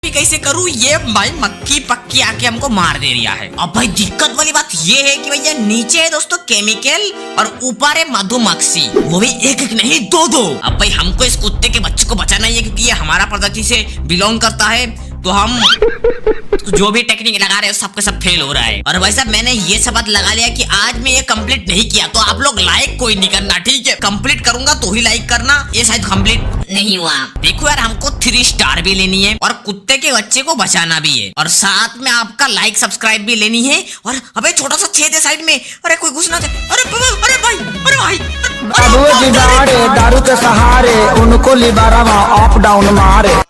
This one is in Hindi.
सेफ्टी कैसे करूँ ये भाई मक्खी पक्की आके हमको मार दे रहा है। अब भाई दिक्कत वाली बात ये है कि भैया नीचे है दोस्तों केमिकल और ऊपर है मधुमक्खी, वो भी एक एक नहीं दो दो। अब भाई हमको इस कुत्ते के बच्चे को बचाना ही है क्योंकि ये हमारा प्रजाति से बिलोंग करता है, तो हम जो भी टेक्निक लगा रहे हैं सबके सब फेल हो रहा है। और भाई साहब मैंने ये शब्द लगा लिया कि आज मैं ये कंप्लीट नहीं किया तो आप लोग लाइक कोई नहीं करना, ठीक है? कंप्लीट करूंगा तो ही लाइक करना, ये शायद कंप्लीट नहीं हुआ। देखो यार हमको 3 स्टार भी लेनी है और कुत्ते के बच्चे को बचाना भी है और साथ में आपका लाइक सब्सक्राइब भी लेनी है। और अबे छोटा सा छेद है साइड में, अरे कोई घुस ना जाए। अरे भाई दारू के सहारे उनको लिबारा अप डाउन मारे।